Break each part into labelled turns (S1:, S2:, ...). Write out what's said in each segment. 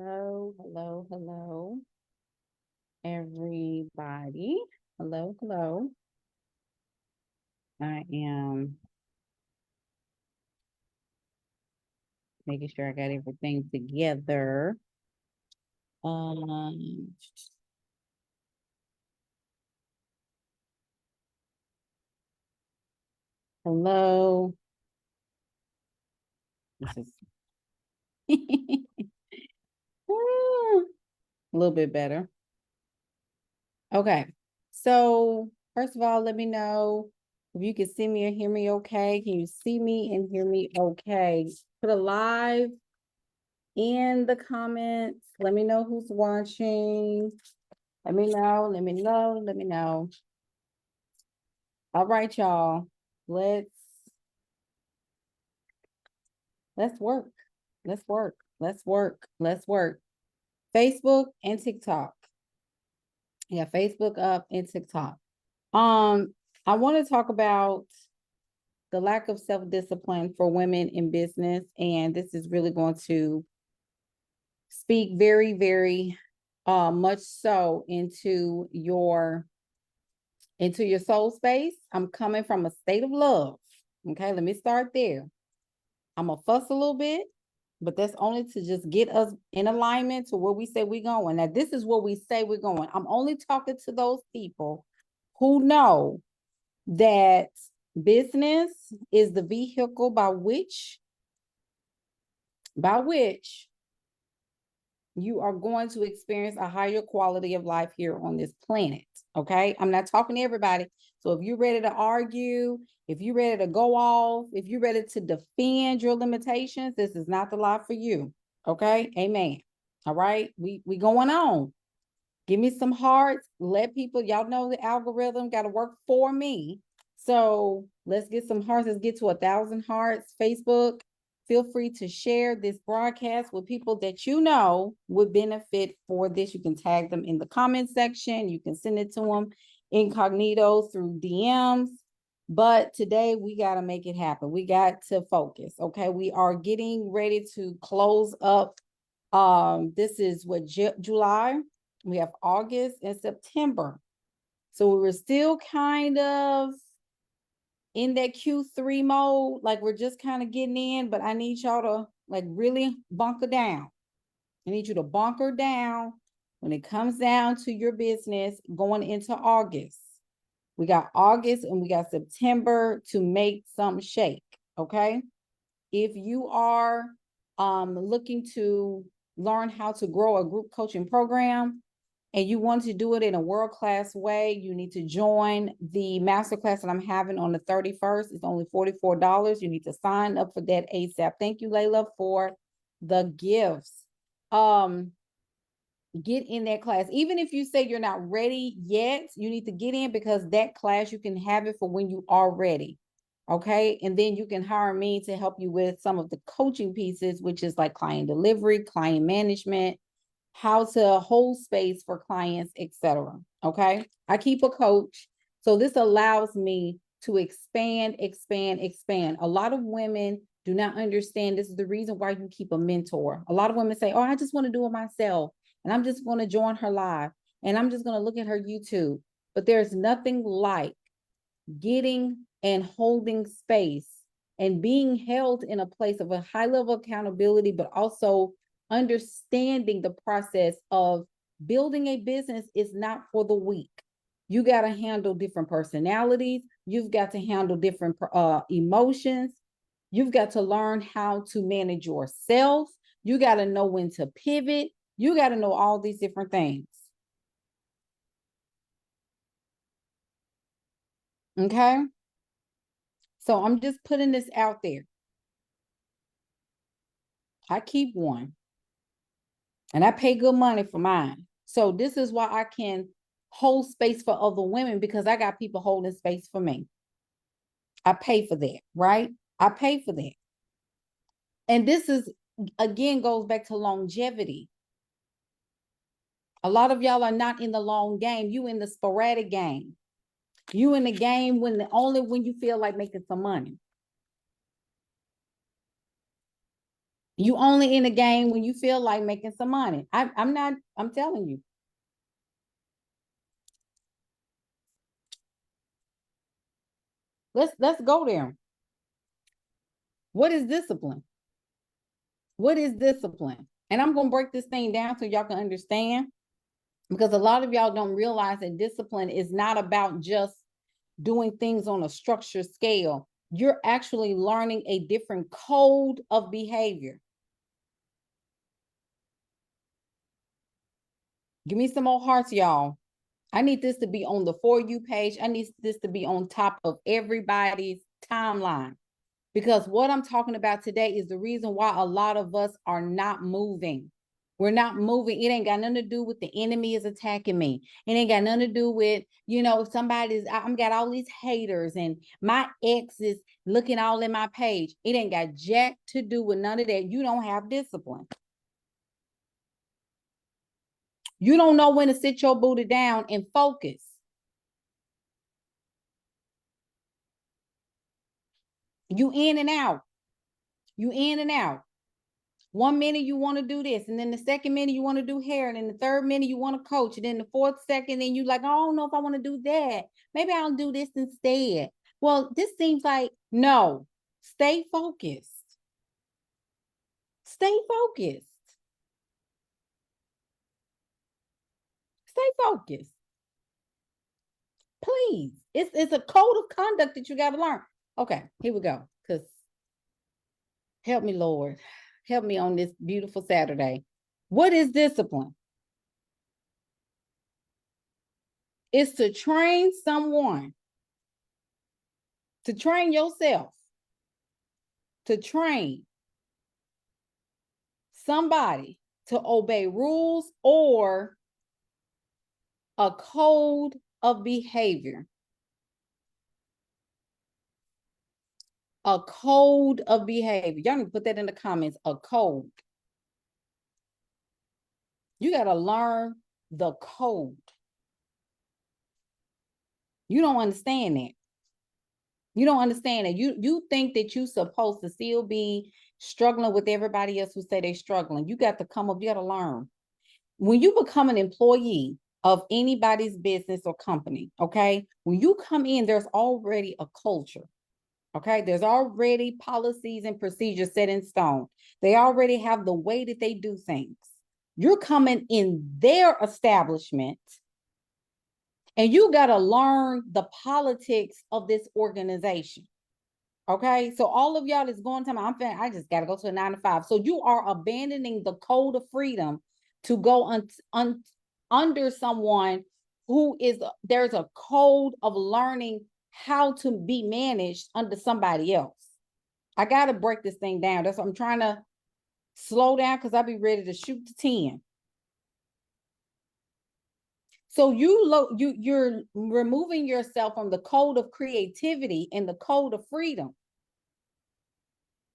S1: Hello, hello, hello, everybody. Hello, hello. I am making sure I got everything together. Um, Hello. This is a little bit better. Okay. So, first of all, let me know if you can see me or hear me okay. Can you see me and hear me okay? Put a live in the comments. Let me know who's watching. Let me know, let me know, let me know. All right, y'all. Let's let's work. Let's work. Let's work. Let's work. Facebook and TikTok. Yeah, Facebook up and TikTok. I want to talk about the lack of self-discipline for women in business, and this is really going to speak very, very much so into your soul space. I'm coming from a state of love. Okay, let me start there. I'm gonna fuss a little bit, but that's only to just get us in alignment to where we say we're going. Now, this is where we say we're going. I'm only talking to those people who know that business is the vehicle by which you are going to experience a higher quality of life here on this planet. Okay. I'm not talking to everybody. So if you're ready to argue, if you're ready to go off, if you're ready to defend your limitations, this is not the life for you. Okay. Amen. All right. We going on. Give me some hearts. Let people, y'all know the algorithm got to work for me. So let's get some hearts. Let's get to 1,000 hearts. Facebook, feel free to share this broadcast with people that you know would benefit for this. You can tag them in the comment section. You can send it to them incognito through DMs. But today we got to make it happen. We got to focus. Okay. We are getting ready to close up. This is what July. We have August and September. So we were still kind of in that Q3 mode, like we're just kind of getting in, but I need y'all to like really bunker down. I need you to bunker down when it comes down to your business going into August. We got August and we got September to make some shake. Okay. If you are looking to learn how to grow a group coaching program, and you want to do it in a world-class way, you need to join the masterclass that I'm having on the 31st. It's only $44. You need to sign up for that ASAP. Thank you, Layla, for the gifts. Get in that class. Even if you say you're not ready yet, you need to get in because that class, you can have it for when you are ready. Okay. And then you can hire me to help you with some of the coaching pieces, which is like client delivery, client management, how to hold space for clients, etc. Okay. I keep a coach. So this allows me to expand, expand, expand. A lot of women do not understand this is the reason why you keep a mentor. A lot of women say, oh, I just want to do it myself. And I'm just going to join her live and I'm just going to look at her YouTube. But there's nothing like getting and holding space and being held in a place of a high level of accountability, but also understanding the process of building a business is not for the weak. You got to handle different personalities. You've got to handle different emotions. You've got to learn how to manage yourself. You got to know when to pivot. You got to know all these different things. Okay. So I'm just putting this out there. I keep one and I pay good money for mine. So this is why I can hold space for other women because I got people holding space for me. I pay for that, right? I pay for that. And this is, again, goes back to longevity. A lot of y'all are not in the long game. You in the sporadic game. You in the game only when you feel like making some money. You only in the game when you feel like making some money. I'm telling you. Let's go there. What is discipline? What is discipline? And I'm going to break this thing down so y'all can understand, because a lot of y'all don't realize that discipline is not about just doing things on a structured scale. You're actually learning a different code of behavior. Give me some more hearts, y'all. I need this to be on the For You page. I need this to be on top of everybody's timeline, because what I'm talking about today is the reason why a lot of us are not moving. We're not moving. It ain't got nothing to do with the enemy is attacking me. It ain't got nothing to do with, somebody's, I'm got all these haters and my ex is looking all in my page. It ain't got jack to do with none of that. You don't have discipline. You don't know when to sit your booty down and focus. You in and out. You in and out. 1 minute you want to do this, and then the second minute you want to do hair, and then the third minute you want to coach, and then the fourth second, then you like, I don't know if I want to do that. Maybe I'll do this instead. Well, this seems like, no, stay focused. Stay focused. Stay focused. Please. It's a code of conduct that you got to learn. Okay, here we go. Because help me, Lord. Help me on this beautiful Saturday. What is discipline? It's to train someone, to train yourself, to train somebody to obey rules or a code of behavior. A code of behavior. Y'all need to put that in the comments. A code. You got to learn the code. You don't understand that. You don't understand that. You think that you're supposed to still be struggling with everybody else who say they're struggling. You got to come up. You got to learn. When you become an employee of anybody's business or company, okay, when you come in, there's already a culture. Okay, there's already policies and procedures set in stone. They already have the way that they do things. You're coming in their establishment and you got to learn the politics of this organization. Okay, so all of y'all is going to I just got to go to a 9 to 5. So you are abandoning the code of freedom to go under someone who is, there's a code of learning how to be managed under somebody else. I got to break this thing down. That's what I'm trying to slow down, because I'll be ready to shoot to 10. So you're removing yourself from the code of creativity and the code of freedom.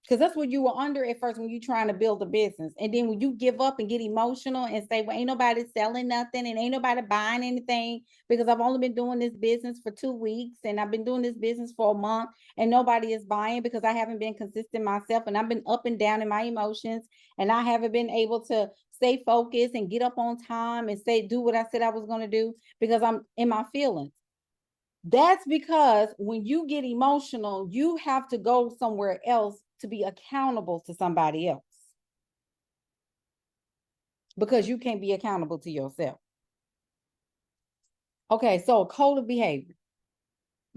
S1: Because that's what you were under at first when you're trying to build a business. And then when you give up and get emotional and say, well, ain't nobody selling nothing and ain't nobody buying anything, because I've only been doing this business for 2 weeks and I've been doing this business for a month and nobody is buying because I haven't been consistent myself and I've been up and down in my emotions and I haven't been able to stay focused and get up on time and do what I said I was going to do because I'm in my feelings. That's because when you get emotional, you have to go somewhere else to be accountable to somebody else, because you can't be accountable to yourself. Okay, so a code of behavior.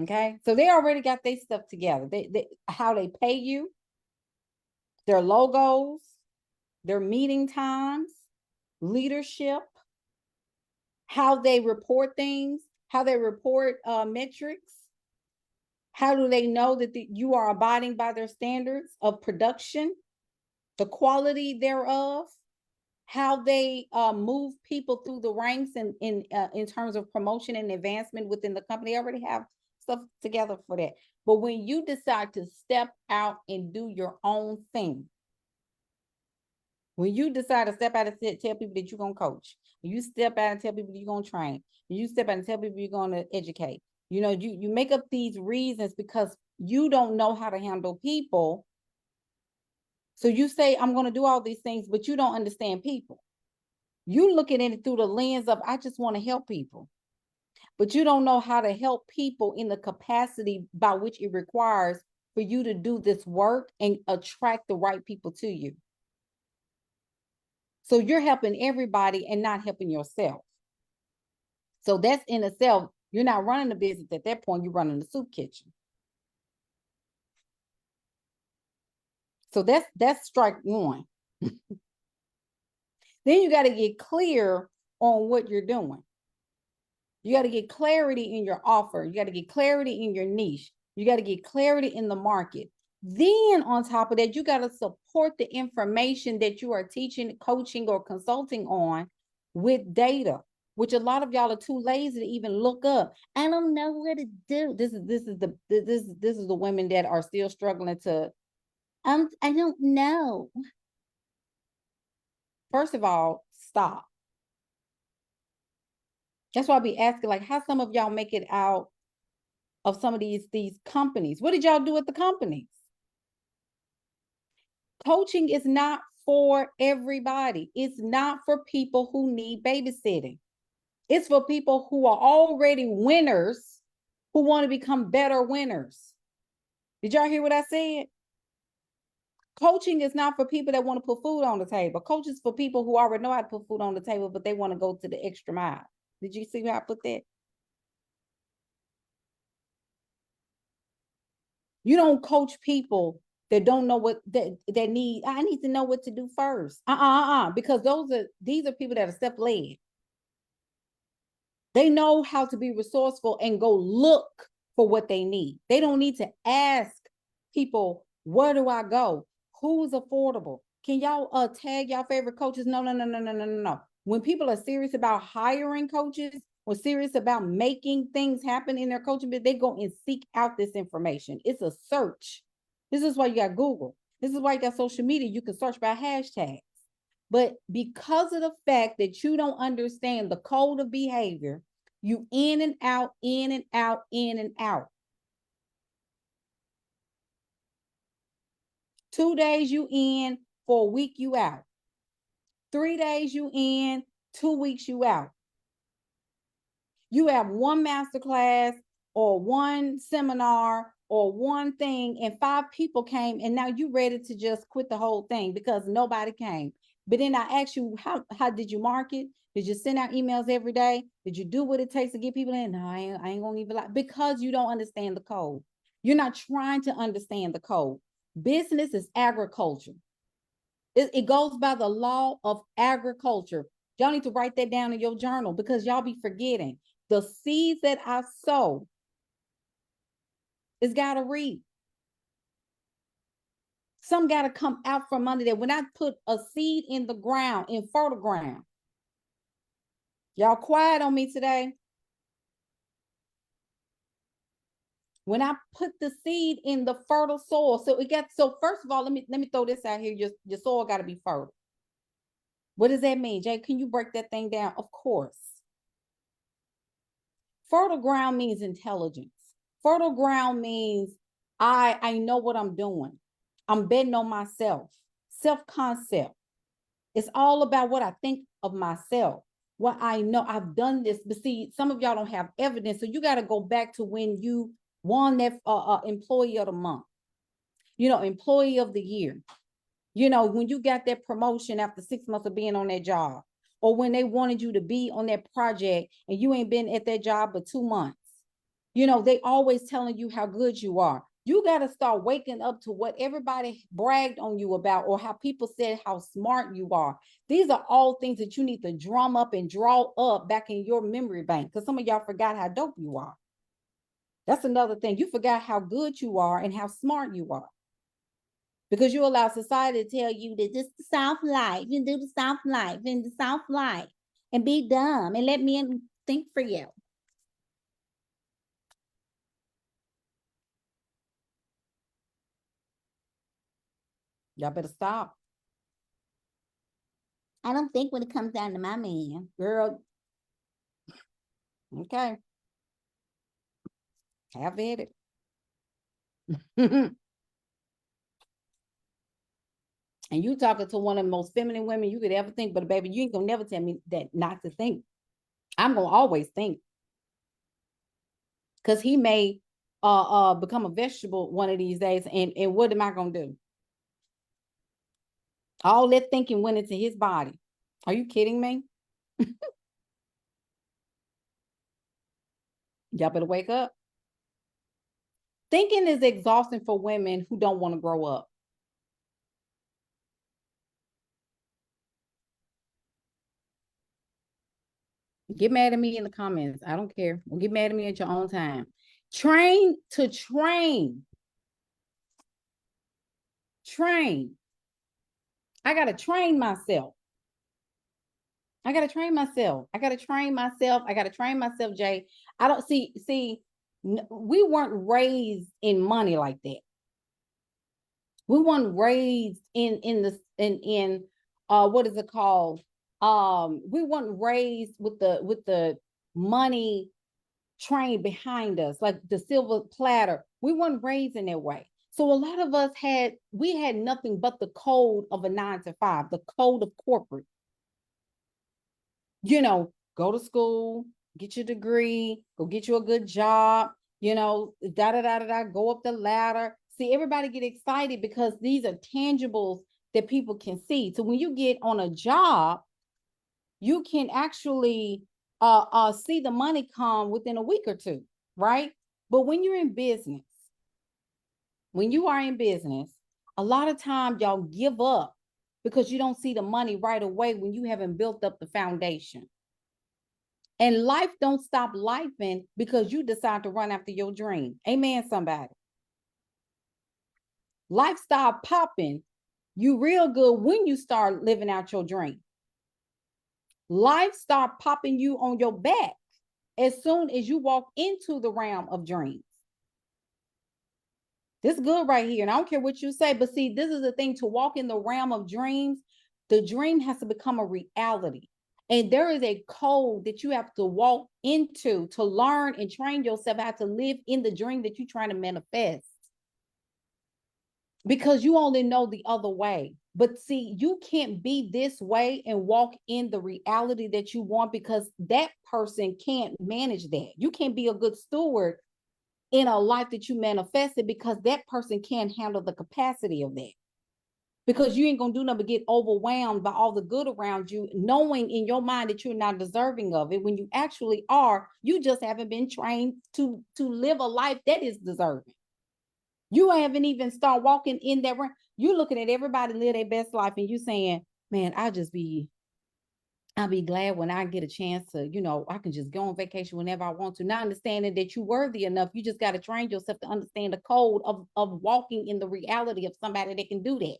S1: Okay, so they already got their stuff together. They how they pay you, their logos, their meeting times, leadership, how they report things, how they report metrics. How do they know that you are abiding by their standards of production, the quality thereof, how they move people through the ranks in terms of promotion and advancement within the company? They already have stuff together for that. But when you decide to step out and do your own thing, when you decide to step out and tell people that you're going to coach, you step out and tell people you're going to train, you step out and tell people you're going to educate, you make up these reasons because you don't know how to handle people. So you say, I'm going to do all these things, but you don't understand people. You looking at it through the lens of, I just want to help people. But you don't know how to help people in the capacity by which it requires for you to do this work and attract the right people to you. So you're helping everybody and not helping yourself. So that's in itself, you're not running the business at that point, you're running the soup kitchen. So that's strike one. Then you got to get clear on what you're doing. You got to get clarity in your offer. You got to get clarity in your niche. You got to get clarity in the market. Then on top of that, you got to support the information that you are teaching, coaching, or consulting on with data, which a lot of y'all are too lazy to even look up. I don't know what to do. This is the women that are still struggling to. I don't know. First of all, stop. That's why I be asking, like, how some of y'all make it out of some of these companies. What did y'all do at the companies? Coaching is not for everybody. It's not for people who need babysitting. It's for people who are already winners who want to become better winners. Did y'all hear what I said? Coaching is not for people that want to put food on the table. Coaching is for people who already know how to put food on the table, but they want to go to the extra mile. Did you see how I put that? You don't coach people that don't know what that need. I need to know what to do first. Because these are people that are step-led. They know how to be resourceful and go look for what they need. They don't need to ask people, where do I go? Who's affordable? Can y'all tag y'all favorite coaches? No. When people are serious about hiring coaches or serious about making things happen in their coaching, they go and seek out this information. It's a search. This is why you got Google. This is why you got social media. You can search by hashtags. But because of the fact that you don't understand the code of behavior, you in and out, in and out, in and out. 2 days you in, for a week you out. 3 days you in, 2 weeks you out. You have one masterclass or one seminar or one thing, and 5 people came, and now you ready to just quit the whole thing because nobody came. But then I ask you, how did you market? Did you send out emails every day? Did you do what it takes to get people in? No, I ain't gonna even lie. Because you don't understand the code. You're not trying to understand the code. Business is agriculture. It goes by the law of agriculture. Y'all need to write that down in your journal because y'all be forgetting. The seeds that I sow is got to reap. Some got to come out from under there. When I put a seed in the ground, in fertile ground, y'all quiet on me today. When I put the seed in the fertile soil, so first of all, let me throw this out here. Your soil got to be fertile. What does that mean, Jay? Can you break that thing down? Of course. Fertile ground means intelligence. Fertile ground means I know what I'm doing. I'm betting on myself. Self-concept. It's all about what I think of myself. What I know. I've done this. But see, some of y'all don't have evidence. So you got to go back to when you won that employee of the month. Employee of the year. When you got that promotion after 6 months of being on that job, or when they wanted you to be on that project and you ain't been at that job but 2 months. They always telling you how good you are. You got to start waking up to what everybody bragged on you about, or how people said how smart you are. These are all things that you need to drum up and draw up back in your memory bank, because some of y'all forgot how dope you are. That's another thing. You forgot how good you are and how smart you are. Because you allow society to tell you that this is the soft life. You do the soft life and the soft life and be dumb and let men think for you. Y'all better stop. I don't think when it comes down to my man, girl. Okay. Have at it. And you talking to one of the most feminine women you could ever think, but baby, you ain't gonna never tell me that not to think. I'm gonna always think. Because he may become a vegetable one of these days. And what am I gonna do? All that thinking went into his body. Are you kidding me? Y'all better wake up. Thinking is exhausting for women who don't want to grow up. Get mad at me in the comments. I don't care. Well, get mad at me at your own time. Train to train. Train. I got to train myself. I got to train myself. I got to train myself. I got to train myself, Jay. I don't see, we weren't raised in money like that. We weren't raised in what is it called? We weren't raised with the money train behind us, like the silver platter. We weren't raised in that way. So a lot of us had nothing but the code of a 9 to 5, the code of corporate. You know, go to school, get your degree, go get you a good job, you know, go up the ladder. See, everybody get excited because these are tangibles that people can see. So when you get on a job, you can actually see the money come within a week or two, right? But when you're in business, when you are in business, a lot of times y'all give up because you don't see the money right away when you haven't built up the foundation. And life don't stop lifing because you decide to run after your dream. Amen, somebody. Life stop popping you real good when you start living out your dream. Life start popping you on your back as soon as you walk into the realm of dreams. This is good right here. And I don't care what you say, but see, this is the thing, to walk in the realm of dreams, the dream has to become a reality. And there is a code that you have to walk into to learn and train yourself how to live in the dream that you're trying to manifest. Because you only know the other way. But see, you can't be this way and walk in the reality that you want, because that person can't manage that. You can't be a good steward in a life that you manifested because that person can't handle the capacity of that. Because you ain't gonna do nothing but get overwhelmed by all the good around you, knowing in your mind that you're not deserving of it when you actually are. You just haven't been trained to live a life that is deserving. You haven't even started walking in that realm. You're looking at everybody live their best life and you saying, man, I'll be glad when I get a chance to, you know, I can just go on vacation whenever I want to. Not understanding that you're worthy enough. You just got to train yourself to understand the code of walking in the reality of somebody that can do that.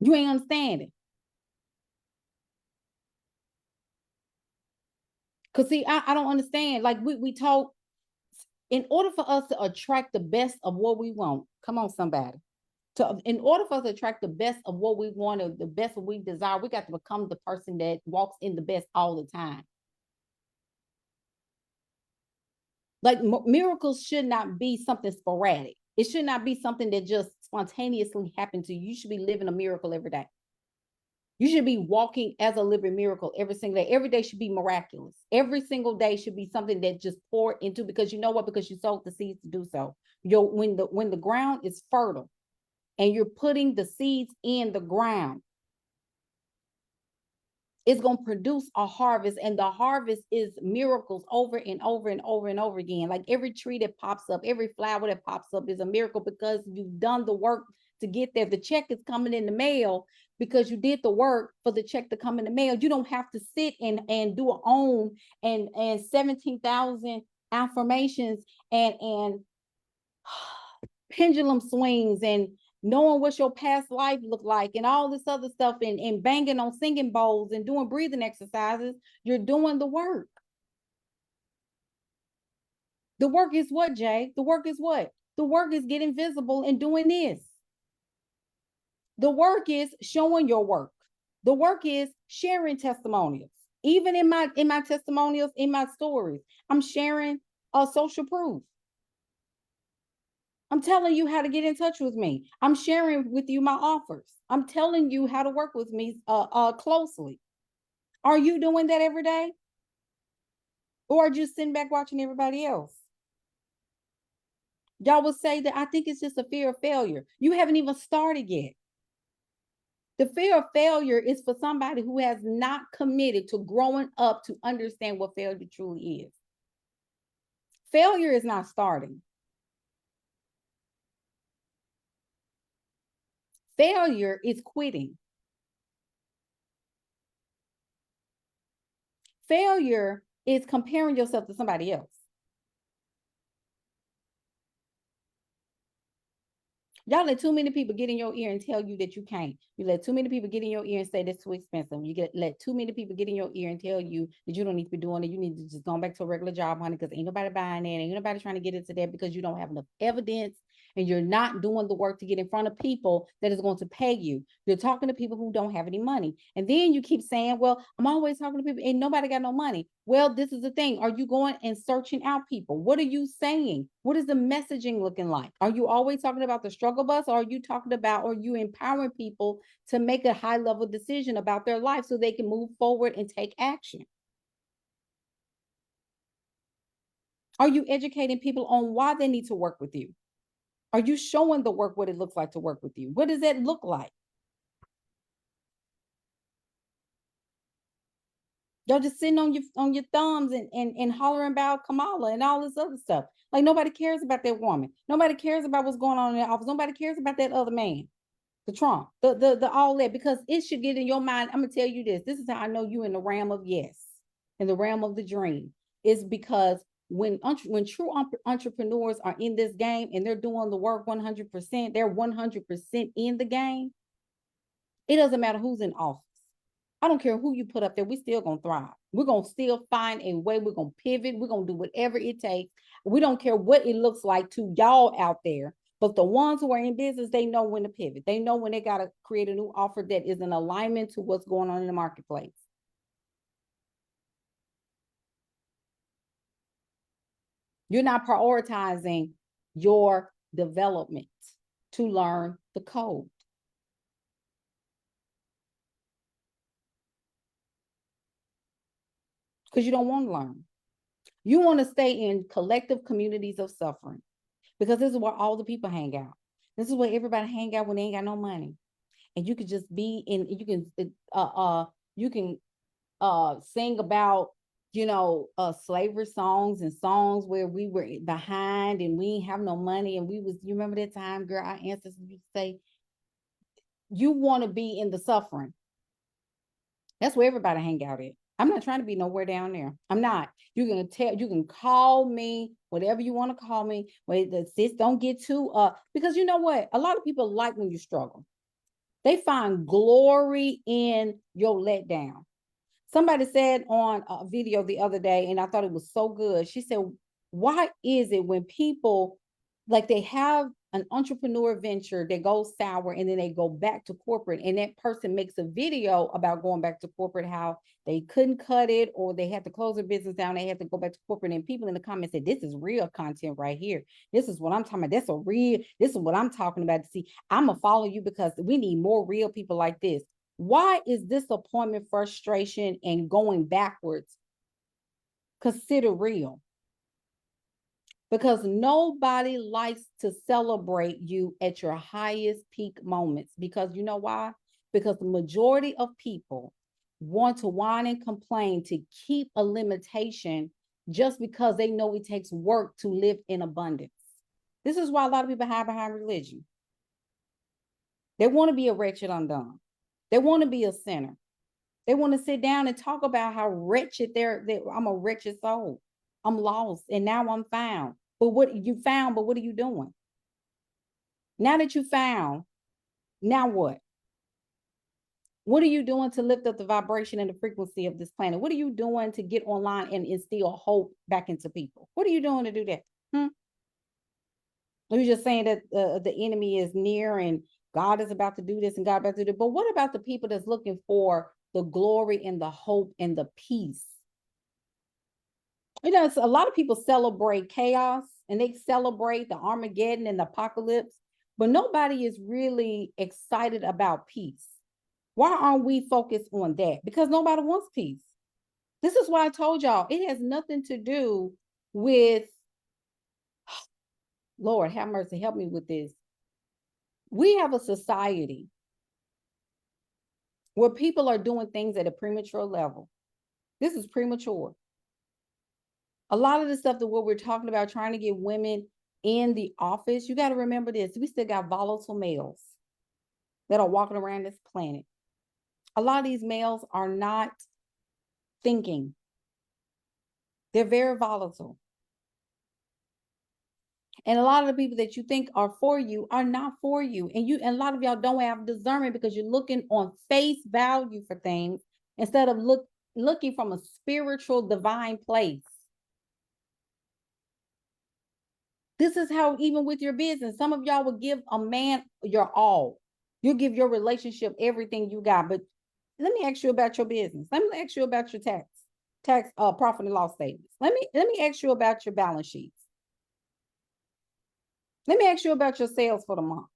S1: You ain't understanding. Because see, I don't understand. Like we talk, in order for us to attract the best of what we want, come on, somebody. In order for us to attract the best of what we want, or the best of what we desire, we got to become the person that walks in the best all the time. Like miracles should not be something sporadic. It should not be something that just spontaneously happened to you. You should be living a miracle every day. You should be walking as a living miracle every single day. Every day should be miraculous. Every single day should be something that just poured into, because you know what? Because you sowed the seeds to do so. When the ground is fertile and you're putting the seeds in the ground, it's going to produce a harvest, and the harvest is miracles over and over and over and over again. Like every tree that pops up, every flower that pops up is a miracle because you've done the work to get there. The check is coming in the mail because you did the work for the check to come in the mail. You don't have to sit and do a own and 17,000 affirmations and pendulum swings and knowing what your past life looked like and all this other stuff, and banging on singing bowls and doing breathing exercises. You're doing the work. The work is what, Jay? The work is what? The work is getting visible and doing this. The work is showing your work. The work is sharing testimonials. Even in my testimonials, in my stories, I'm sharing social proof. I'm telling you how to get in touch with me. I'm sharing with you my offers. I'm telling you how to work with me closely. Are you doing that every day? Or just sitting back watching everybody else? Y'all will say that I think it's just a fear of failure. You haven't even started yet. The fear of failure is for somebody who has not committed to growing up to understand what failure truly is. Failure is not starting. Failure is quitting. Failure is comparing yourself to somebody else. Y'all let too many people get in your ear and tell you that you can't. You let too many people get in your ear and say that's too expensive. Let too many people get in your ear and tell you that you don't need to be doing it. You need to just go back to a regular job, honey, because ain't nobody buying it. Ain't nobody trying to get into that because you don't have enough evidence and you're not doing the work to get in front of people that is going to pay you. You're talking to people who don't have any money. And then you keep saying, well, I'm always talking to people, ain't nobody got no money. Well, this is the thing. Are you going and searching out people? What are you saying? What is the messaging looking like? Are you always talking about the struggle bus, or are you talking about, or are you empowering people to make a high level decision about their life so they can move forward and take action? Are you educating people on why they need to work with you? Are you showing the work what it looks like to work with you? What does that look like? Y'all just sitting on your thumbs and hollering about Kamala and all this other stuff. Like nobody cares about that woman. Nobody cares about what's going on in that office. Nobody cares about that other man, the Trump, the all that, because it should get in your mind. I'm gonna tell you this. This is how I know you in the realm of yes, in the realm of the dream. Is because when true entrepreneurs are in this game and they're doing the work 100%, they're 100% in the game. It doesn't matter who's in office. I don't care who you put up there. We still gonna thrive. We're gonna still find a way. We're gonna pivot. We're gonna do whatever it takes. We don't care what it looks like to y'all out there. But the ones who are in business, they know when to pivot. They know when they gotta create a new offer that is in alignment to what's going on in the marketplace. You're not prioritizing your development to learn the code because you don't want to learn. You want to stay in collective communities of suffering because this is where all the people hang out. This is where everybody hang out when they ain't got no money. And you could just be in, you can sing about, slavery songs and songs where we were behind and we ain't have no money. And you remember that time, girl, our ancestors used to say, you want to be in the suffering. That's where everybody hang out at. I'm not trying to be nowhere down there. I'm not. You can call me whatever you want to call me. Wait, sis, don't get too because you know what? A lot of people like when you struggle. They find glory in your letdown. Somebody said on a video the other day, and I thought it was so good. She said, why is it when people like they have an entrepreneur venture that goes sour and then they go back to corporate and that person makes a video about going back to corporate, how they couldn't cut it or they had to close their business down, they had to go back to corporate, and people in the comments said, this is real content right here. This is what I'm talking about. This is what I'm talking about. To see, I'm gonna follow you because we need more real people like this. Why is disappointment, frustration, and going backwards considered real? Because nobody likes to celebrate you at your highest peak moments. Because you know why? Because the majority of people want to whine and complain to keep a limitation just because they know it takes work to live in abundance. This is why a lot of people hide behind religion. They want to be a wretched undone. They want to be a sinner. They want to sit down and talk about how wretched I'm a wretched soul. I'm lost and now I'm found. But what are you doing? Now that you found, now what? What are you doing to lift up the vibration and the frequency of this planet? What are you doing to get online and instill hope back into people? What are you doing to do that? Are you just saying that the enemy is near and God is about to do this and God about to do that? But what about the people that's looking for the glory and the hope and the peace? You know, a lot of people celebrate chaos and they celebrate the Armageddon and the apocalypse, but nobody is really excited about peace. Why aren't we focused on that? Because nobody wants peace. This is why I told y'all it has nothing to do with, Lord, have mercy, help me with this. We have a society where people are doing things at a premature level. This is premature. A lot of the stuff that what we're talking about, trying to get women in the office, you got to remember this. We still got volatile males that are walking around this planet. A lot of these males are not thinking. They're very volatile. And a lot of the people that you think are for you are not for you. And a lot of y'all don't have discernment because you're looking on face value for things instead of looking from a spiritual divine place. This is how, even with your business, some of y'all will give a man your all. You'll give your relationship everything you got. But let me ask you about your business. Let me ask you about your profit and loss statements. Let me ask you about your balance sheets. Let me ask you about your sales for the month.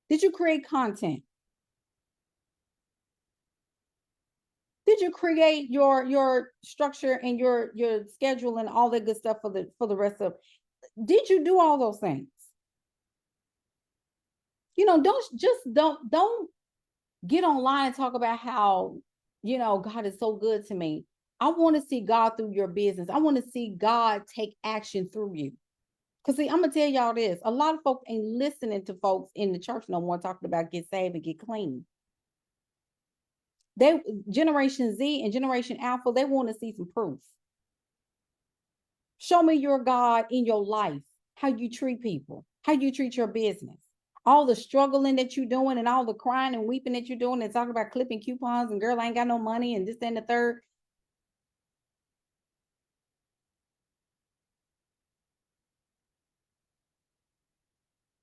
S1: Did you create content? Did you create your structure and your schedule and all that good stuff for the rest of? Did you do all those things? You know, don't get online and talk about how, you know, God is so good to me. I want to see God through your business. I want to see God take action through you. Because see, I'm going to tell y'all this. A lot of folks ain't listening to folks in the church no more talking about get saved and get clean. Generation Z and Generation Alpha, they want to see some proof. Show me your God in your life, how you treat people, how you treat your business. All the struggling that you're doing and all the crying and weeping that you're doing and talking about clipping coupons and girl, I ain't got no money and this and the third.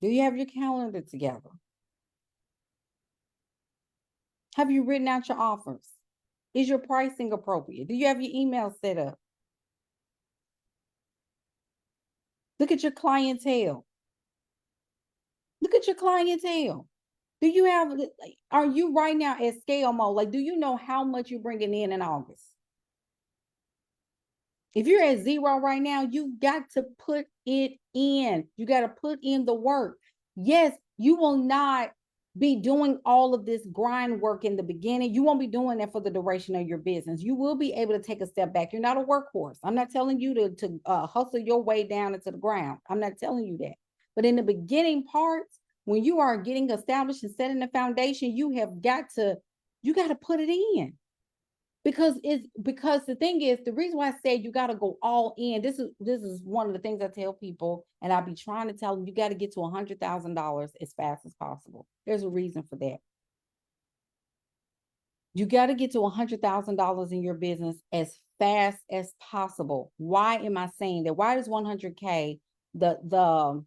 S1: Do you have your calendar together? Have you written out your offers? Is your pricing appropriate? Do you have your email set up? Look at your clientele. Look at your clientele. Do you have, are you right now at scale mode? Like, do you know how much you're bringing in August? If you're at zero right now, you got to put it in. You got to put in the work. Yes, you will not be doing all of this grind work in the beginning. You won't be doing that for the duration of your business. You will be able to take a step back. You're not a workhorse. I'm not telling you to hustle your way down into the ground. I'm not telling you that. But in the beginning parts, when you are getting established and setting the foundation, you got to put it in. Because the thing is, the reason why I say you got to go all in, this is one of the things I tell people, and I'll be trying to tell them, you got to get to $100,000 as fast as possible. There's a reason for that. You got to get to $100,000 in your business as fast as possible. Why am I saying that? Why is 100K the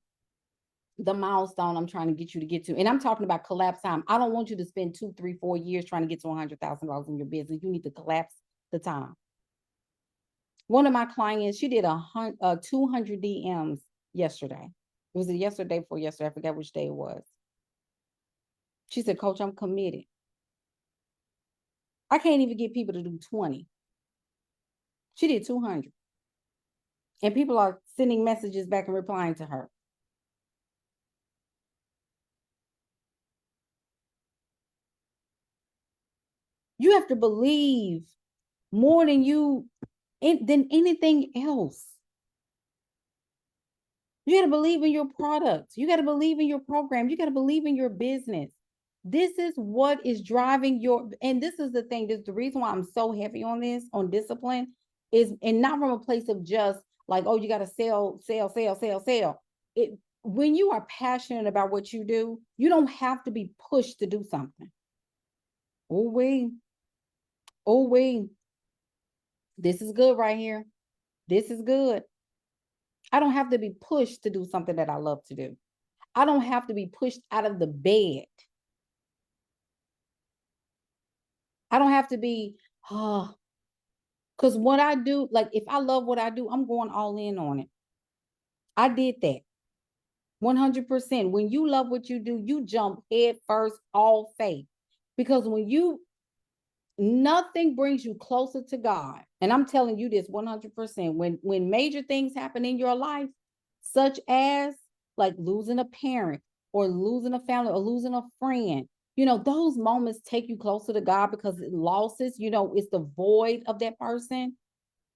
S1: milestone I'm trying to get you to get to? And I'm talking about collapse time. I don't want you to spend 2, 3, 4 years trying to get to $100,000 in your business. You need to collapse the time. One of my clients, she did 200 DMs yesterday. It was yesterday before yesterday. I forgot which day it was. She said, Coach, I'm committed. I can't even get people to do 20. She did 200. And people are sending messages back and replying to her. You have to believe more than anything else. You got to believe in your products. You got to believe in your program. You got to believe in your business. This is what is driving and this is the thing, this is the reason why I'm so heavy on this, on discipline, is, and not from a place of just like, oh, you got to sell. When you are passionate about what you do, you don't have to be pushed to do something. This is good right here. This is good. I don't have to be pushed to do something that I love to do. I don't have to be pushed out of the bed. I don't have to be, because what I do, like if I love what I do, I'm going all in on it. I did that 100%. When you love what you do, you jump head first, all faith. Because nothing brings you closer to God. And I'm telling you this 100%. When major things happen in your life, such as like losing a parent or losing a family or losing a friend, those moments take you closer to God because it losses, it's the void of that person.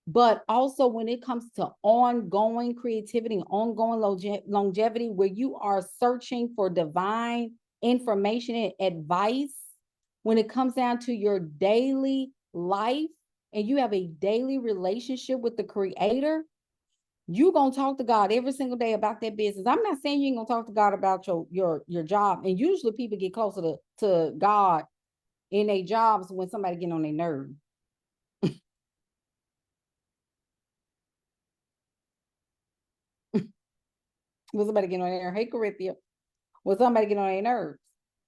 S1: But also when it comes to ongoing creativity and ongoing longevity, where you are searching for divine information and advice, when it comes down to your daily life and you have a daily relationship with the creator, you're going to talk to God every single day about that business. I'm not saying you ain't going to talk to God about your job. And usually people get closer to God in their jobs when somebody get on their nerve. When somebody get on their, hey, Corinthia, when somebody get on their nerves.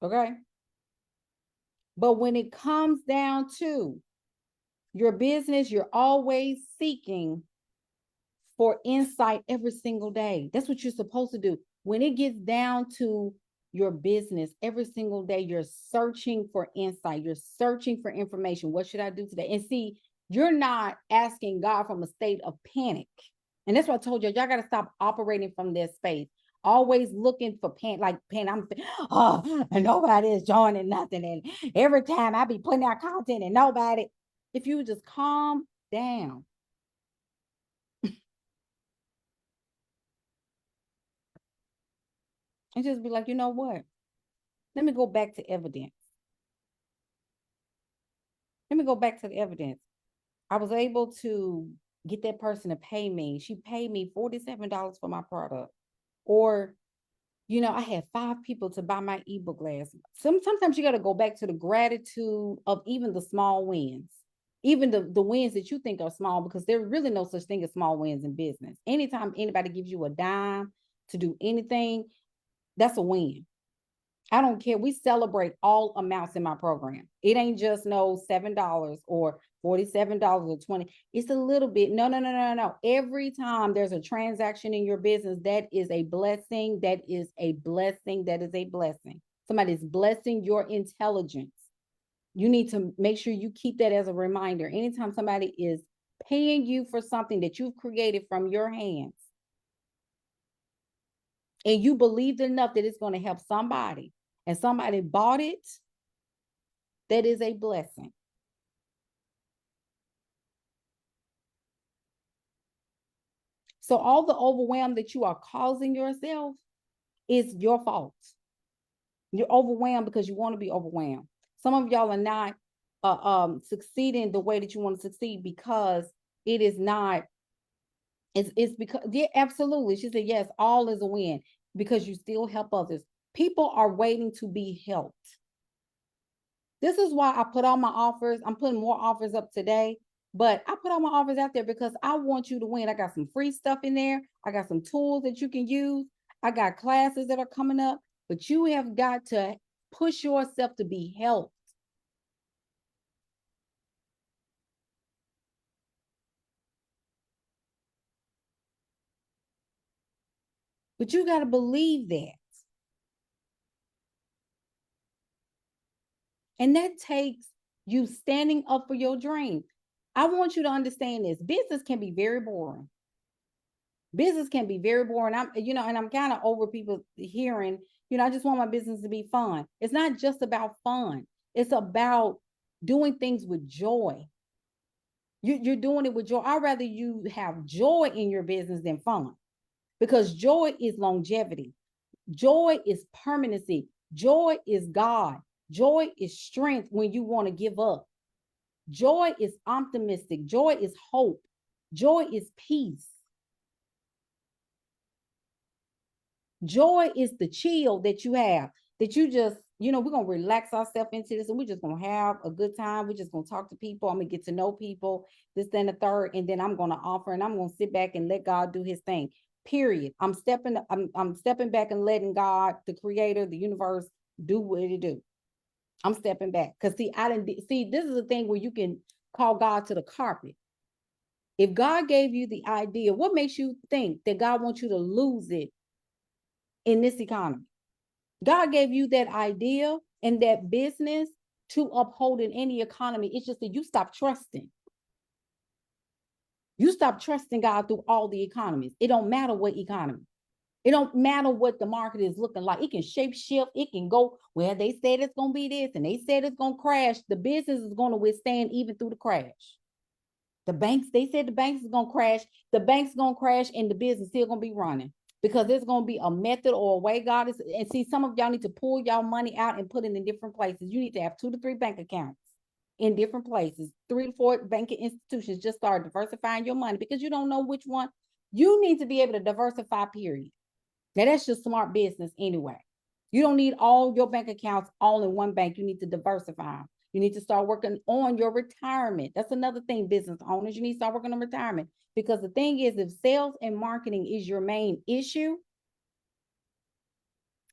S1: Okay. But when it comes down to your business, you're always seeking for insight every single day. That's what you're supposed to do. When it gets down to your business, every single day, you're searching for insight. You're searching for information. What should I do today? And see, you're not asking God from a state of panic. And that's what I told you. Y'all got to stop operating from this space. Always looking for pain. And nobody is joining nothing. And every time I be putting out content and nobody, if you just calm down. And just be like, you know what? Let me go back to evidence. Let me go back to the evidence. I was able to get that person to pay me. She paid me $47 for my product. Or, I had 5 people to buy my ebook last month. Sometimes you got to go back to the gratitude of even the small wins, even the wins that you think are small, because there's really no such thing as small wins in business. Anytime anybody gives you a dime to do anything, that's a win. I don't care. We celebrate all amounts in my program. It ain't just no $7 or $47 or 20. It's a little bit. No, no, no, no, no. Every time there's a transaction in your business, that is a blessing. That is a blessing. That is a blessing. Somebody's blessing your intelligence. You need to make sure you keep that as a reminder. Anytime somebody is paying you for something that you've created from your hands, and you believed enough that it's going to help somebody, and somebody bought it, that is a blessing. So all the overwhelm that you are causing yourself is your fault. You're overwhelmed because you want to be overwhelmed. Some of y'all are not succeeding the way that you want to succeed because it is not. It's because, yeah, absolutely. She said, yes, all is a win because you still help others. People are waiting to be helped. This is why I put all my offers. I'm putting more offers up today, but I put all my offers out there because I want you to win. I got some free stuff in there. I got some tools that you can use. I got classes that are coming up, but you have got to push yourself to be helped. But you got to believe that. And that takes you standing up for your dream. I want you to understand this. Business can be very boring. Business can be very boring. And I'm kind of over people hearing, I just want my business to be fun. It's not just about fun. It's about doing things with joy. You're doing it with joy. I'd rather you have joy in your business than fun, because joy is longevity. Joy is permanency. Joy is God. Joy is strength when you want to give up. Joy is optimistic. Joy is hope. Joy is peace. Joy is the chill that you have, that you just, we're going to relax ourselves into this and we're just going to have a good time. We're just going to talk to people. I'm going to get to know people, this, then the third, and then I'm going to offer and I'm going to sit back and let God do his thing. Period. I'm stepping back and letting God, the creator, the universe, do what it do. I'm stepping back. Because see, I didn't see, this is a thing where you can call God to the carpet. If God gave you the idea, what makes you think that God wants you to lose it in this economy? God gave you that idea and that business to uphold in any economy. It's just that you stop trusting. You stop trusting God through all the economies. It don't matter what economy. It don't matter what the market is looking like. It can shape shift. It can go where they said it's going to be this and they said it's going to crash. The business is going to withstand even through the crash. The banks, they said the banks is going to crash. The bank's going to crash and the business still going to be running because there's going to be a method or a way God is. And see, some of y'all need to pull y'all money out and put it in different places. You need to have 2 to 3 bank accounts in different places. 3 to 4 banking institutions. Just start diversifying your money because you don't know which one. You need to be able to diversify, period. Now, that's just smart business anyway. You don't need all your bank accounts all in one bank. You need to diversify. You need to start working on your retirement. That's another thing, business owners. You need to start working on retirement because the thing is, if sales and marketing is your main issue,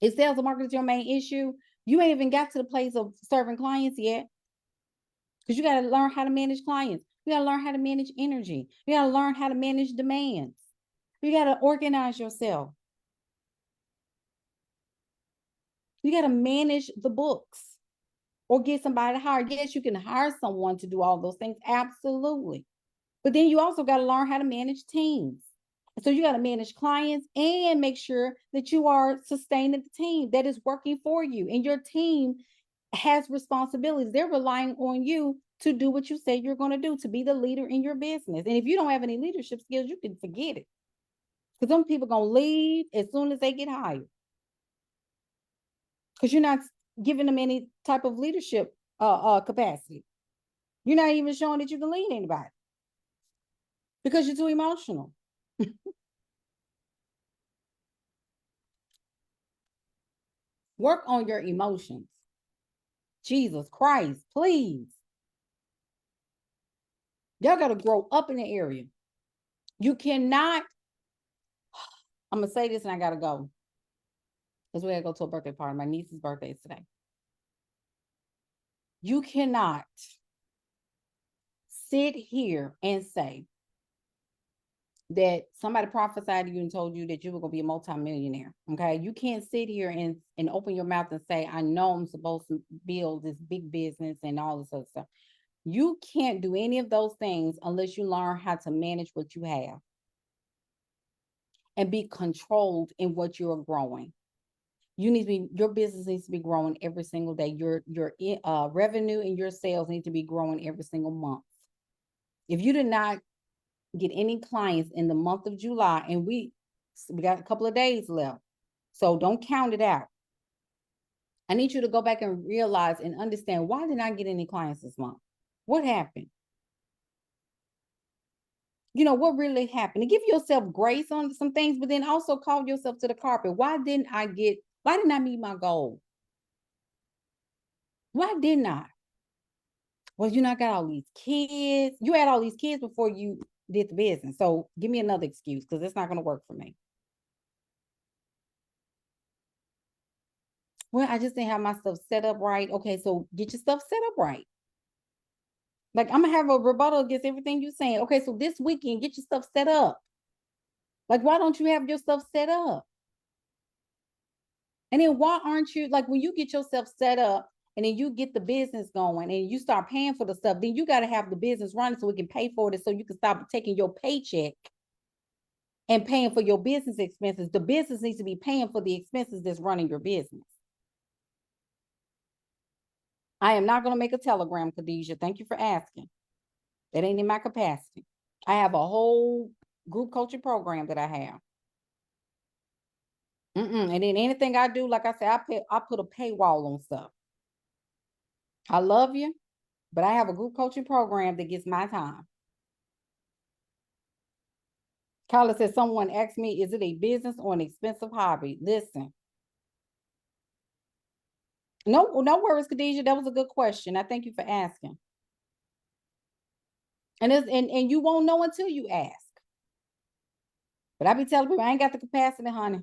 S1: if sales and marketing is your main issue, you ain't even got to the place of serving clients yet because you got to learn how to manage clients. You got to learn how to manage energy. You got to learn how to manage demands. You got to organize yourself. You got to manage the books or get somebody to hire. Yes, you can hire someone to do all those things. Absolutely. But then you also got to learn how to manage teams. So you got to manage clients and make sure that you are sustaining the team that is working for you. And your team has responsibilities. They're relying on you to do what you say you're going to do, to be the leader in your business. And if you don't have any leadership skills, you can forget it. Because some people are going to leave as soon as they get hired. Because you're not giving them any type of leadership capacity. You're not even showing that you can lead anybody because you're too emotional. Work on your emotions. Jesus Christ, please. Y'all got to grow up in the area. You cannot, I'm going to say this and I got to go. Because we got to go to a birthday party. My niece's birthday is today. You cannot sit here and say that somebody prophesied to you and told you that you were going to be a multimillionaire. Okay. You can't sit here and open your mouth and say, I know I'm supposed to build this big business and all this other stuff. You can't do any of those things unless you learn how to manage what you have and be controlled in what you're growing. You need to be, your business needs to be growing every single day. Your revenue and your sales need to be growing every single month. If you did not get any clients in the month of July, and we got a couple of days left, so don't count it out. I need you to go back and realize and understand, why did I not get any clients this month? What happened? You know, what really happened? And give yourself grace on some things, but then also call yourself to the carpet. Why didn't I meet my goal? Why didn't I? Well, you not got all these kids. You had all these kids before you did the business. So give me another excuse because it's not going to work for me. Well, I just didn't have my stuff set up right. Okay, so get your stuff set up right. Like, I'm gonna have a rebuttal against everything you're saying. Okay, so this weekend, get your stuff set up. Like, why don't you have your stuff set up? And then why aren't you, like, when you get yourself set up and then you get the business going and you start paying for the stuff, then you got to have the business running so we can pay for it, so you can stop taking your paycheck and paying for your business expenses. The business needs to be paying for the expenses that's running your business. I am not going to make a telegram, Khadijah. Thank you for asking. That ain't in my capacity. I have a whole group coaching program that I have. And then anything I do, like I said, I put a paywall on stuff. I love you, but I have a group coaching program that gets my time. Carla said, someone asked me, is it a business or an expensive hobby? Listen. No worries, Khadijah. That was a good question. I thank you for asking. And you won't know until you ask. But I be telling people I ain't got the capacity, honey.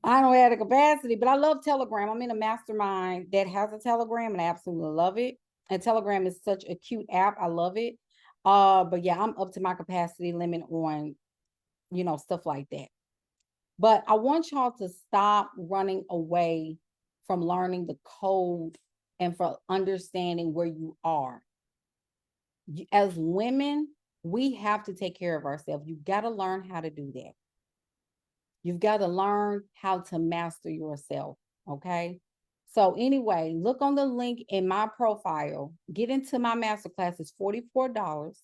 S1: I don't have the capacity, but I love Telegram. I'm in a mastermind that has a Telegram and I absolutely love it. And Telegram is such a cute app. I love it. But yeah, I'm up to my capacity limit on, stuff like that. But I want y'all to stop running away from learning the code and for understanding where you are. As women, we have to take care of ourselves. You've got to learn how to do that. You've got to learn how to master yourself. Okay. So anyway, look on the link in my profile. Get into my masterclass. It's $44.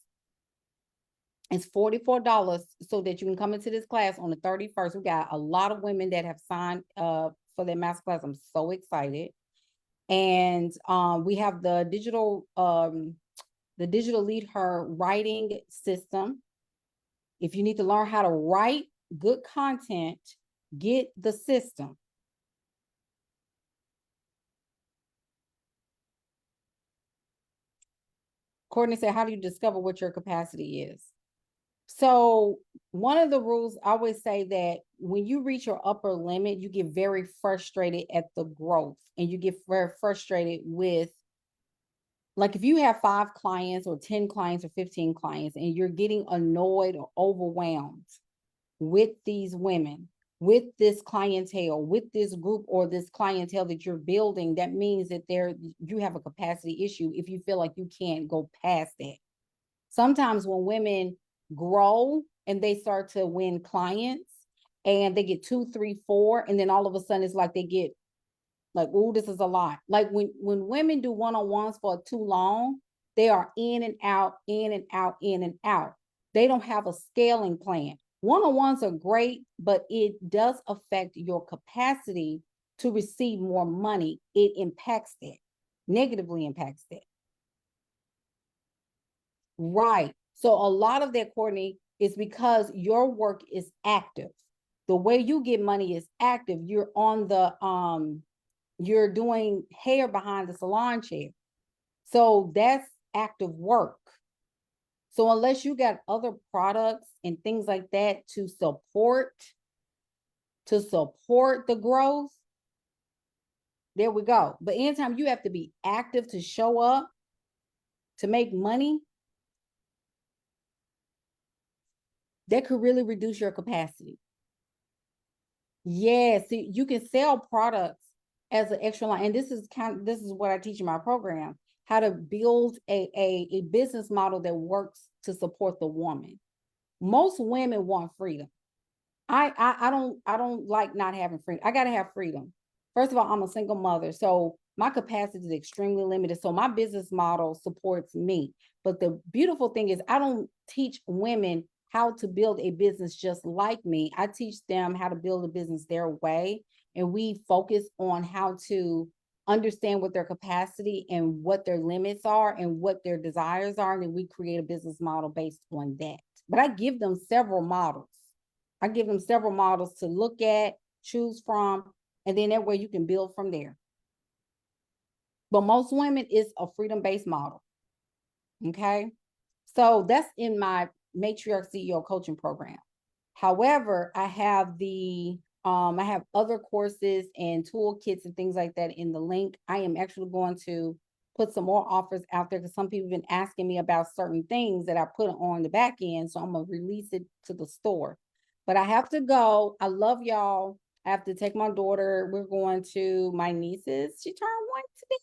S1: It's $44 so that you can come into this class on the 31st. We got a lot of women that have signed for their masterclass. I'm so excited. And we have the digital lead her writing system. If you need to learn how to write good content, get the system. Courtney said, how do you discover what your capacity is? So one of the rules, I always say that when you reach your upper limit, you get very frustrated at the growth and you get very frustrated with, like, if you have 5 clients or 10 clients or 15 clients and you're getting annoyed or overwhelmed with these women, with this clientele, with this group or this clientele that you're building, that means that you have a capacity issue if you feel like you can't go past that. Sometimes when women grow and they start to win clients and they get 2, 3, 4, and then all of a sudden it's like they get like, oh, this is a lot. Like when women do one-on-ones for too long, they are in and out, in and out, in and out. They don't have a scaling plan. One-on-ones are great, but it does affect your capacity to receive more money. It impacts that, negatively impacts that. Right. So a lot of that, Courtney, is because your work is active. The way you get money is active. You're on the you're doing hair behind the salon chair. So that's active work. So unless you got other products and things like that to support the growth, there we go. But anytime you have to be active to show up to make money, that could really reduce your capacity. Yes, you can sell products as an extra line. And this is what I teach in my program, how to build a business model that works to support the woman. Most women want freedom. I don't like not having freedom. I gotta have freedom. First of all, I'm a single mother, so my capacity is extremely limited. So my business model supports me. But the beautiful thing is I don't teach women how to build a business just like me. I teach them how to build a business their way. And we focus on how to understand what their capacity and what their limits are and what their desires are. And then we create a business model based on that. But I give them several models. I give them several models to look at, choose from, and then that way you can build from there. But most women, it's a freedom-based model. Okay. So that's in my Matriarch CEO coaching program. However, I have I have other courses and toolkits and things like that in the link. I am actually going to put some more offers out there because some people have been asking me about certain things that I put on the back end. So I'm going to release it to the store. But I have to go. I love y'all. I have to take my daughter. We're going to my niece's. She turned 1 today.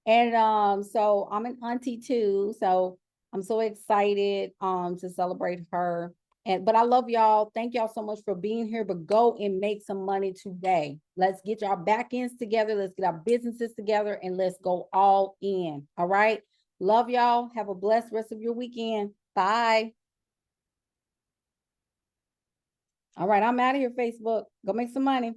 S1: And so I'm an auntie too. So I'm so excited to celebrate her. But I love y'all. Thank y'all so much for being here. But go and make some money today. Let's get our back ends together. Let's get our businesses together and let's go all in. All right. Love y'all. Have a blessed rest of your weekend. Bye. All right. I'm out of here, Facebook. Go make some money.